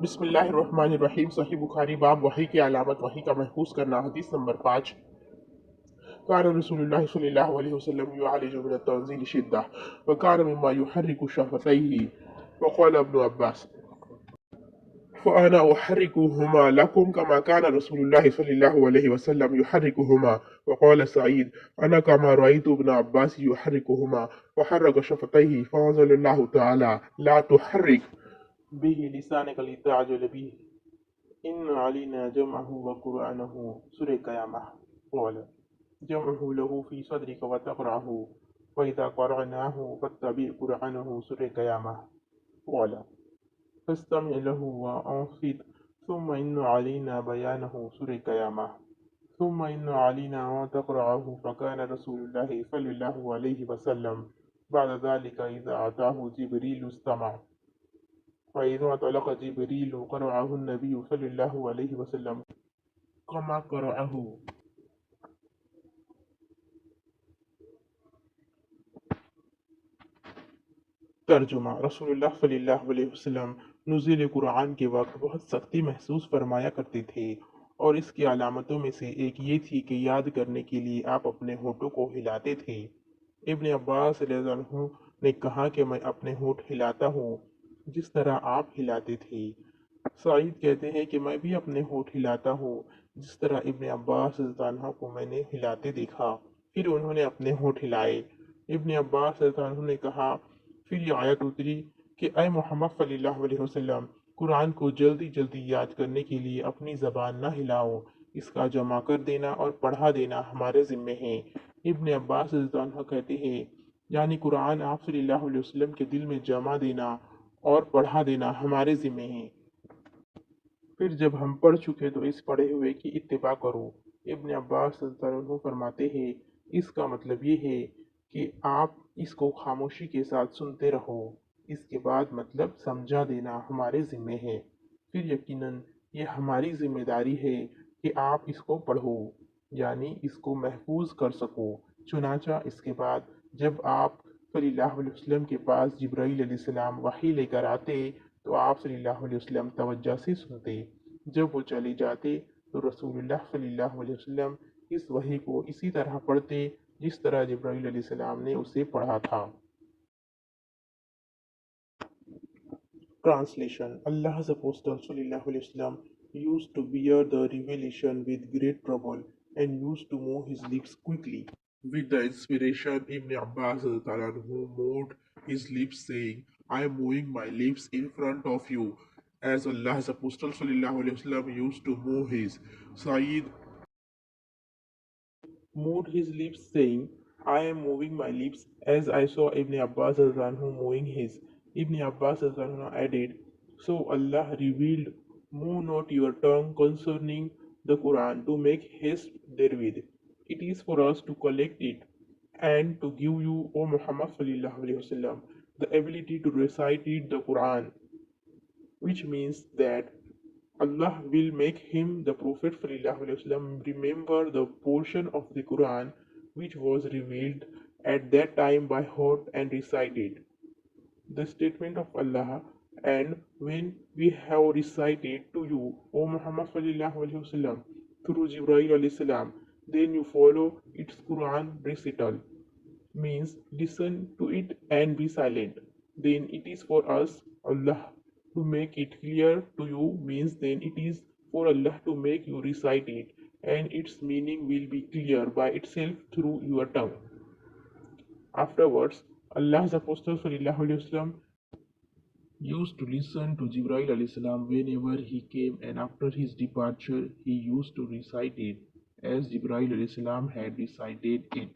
بسم اللہ الرحمن الرحیم۔ صحیح بخاری باب وحی کی علامت، وحی کا محفوظ کرنا۔ حدیث نمبر 5۔ كان رسول الله صلى الله عليه وسلم يعالج من التنزيل شدة وكان مما يحرك شفتيه. وقال ابن عباس: فأنا أحركهما لكم كما كان رسول الله صلى الله عليه وسلم يحركهما. وقال سعيد: أنا كما رأيت ابن عباس يحركهما وحرك شفتيه. فأنزل الله تعالى: لا تحرك به لسانك لتعجل به إن علينا جمعه وقرآنه. سورة قیامہ. قال: جمعه له في صدرك وتقرعه وإذا قرعناه فاتبع قرآنه. سورة قیامہ. قال: فاستمع له وأنصت ثم إن علينا بيانه. سورة قیامہ. ثم إن علينا ما تقرعه. فكان رسول الله صلى الله عليه وسلم بعد ذلك إذا أتاه جبريل استمع، فإذا طلق جبريل قرعه النبي صلى الله عليه وسلم كما قرعه. ترجمہ: رسول اللہ صلی اللہ علیہ وسلم نزول قرآن کے وقت بہت سختی محسوس فرمایا کرتے تھے، اور اس کی علامتوں میں سے ایک یہ تھی کہ یاد کرنے کے لیے آپ اپنے ہونٹوں کو ہلاتے تھے۔ ابن عباس رضی اللہ عنہ نے کہا کہ میں اپنے ہونٹ ہلاتا ہوں جس طرح آپ ہلاتے تھے۔ سعید کہتے ہیں کہ میں بھی اپنے ہونٹ ہلاتا ہوں جس طرح ابن عباس رضی اللہ عنہ کو میں نے ہلاتے دیکھا، پھر انہوں نے اپنے ہونٹ ہلائے۔ ابن عباس رضی اللہ عنہ نے کہا، پھر یہ آیت اتری کہ اے محمد صلی اللہ علیہ وسلم، قرآن کو جلدی جلدی یاد کرنے کے لیے اپنی زبان نہ ہلاؤ، اس کا جمع کر دینا اور پڑھا دینا ہمارے ذمے ہے۔ ابن عباس رضی اللہ عنہ کہتے ہیں، یعنی قرآن آپ صلی اللہ علیہ وسلم کے دل میں جمع دینا اور پڑھا دینا ہمارے ذمے ہے۔ پھر جب ہم پڑھ چکے تو اس پڑھے ہوئے کی اتباع کرو۔ ابن عباس رضی اللہ عنہ فرماتے ہیں، اس کا مطلب یہ ہے کہ آپ اس کو خاموشی کے ساتھ سنتے رہو، اس کے بعد مطلب سمجھا دینا ہمارے ذمے ہے، پھر یقیناً یہ ہماری ذمہ داری ہے کہ آپ اس کو پڑھو، یعنی اس کو محفوظ کر سکو۔ چنانچہ اس کے بعد جب آپ صلی اللہ علیہ وسلم کے پاس جبرائیل علیہ السلام وحی لے کر آتے تو آپ صلی اللہ علیہ وسلم توجہ سے سنتے، جب وہ چلے جاتے تو رسول اللہ صلی اللہ علیہ وسلم اس وحی کو اسی طرح پڑھتے جس طرح جبرائیل علیہ السلام نے اسے پڑھا تھا۔ Translation: Allah's Apostle sallallahu alaihi wasallam used to bear the revelation with great trouble and used to move his lips quickly. With the inspiration, Ibn Abbas who moved his lips saying, I am moving my lips in front of you, as Allah's Apostle sallallahu alaihi wasallam used to move his. Sa'id moved his lips saying, I am moving my lips, as I saw Ibn Abbas moving his. Ibn Abbas added, so Allah revealed, move not your tongue concerning the Quran to make haste therewith. It is for us to collect it and to give you, O Muhammad sallallahu alaihi wasallam, the ability to recite it the Quran, which means that Allah will make him, the Prophet ﷺ, remember the portion of the Quran which was revealed at that time by heart and recited. The statement of Allah, and when we have recited to you, O Muhammad ﷺ, through Jibreel alayhi salam, then you follow its Quran recital, means listen to it and be silent. Then it is for us, Allah, to make it clear to you, means then it is for Allah to make you recite it, and its meaning will be clear by itself through your tongue. Afterwards, Allah's Apostle sallallahu alaihi wasallam used to listen to Jibreel alayhi salam whenever he came, and after his departure he used to recite it as Jibreel alayhi salam had recited it.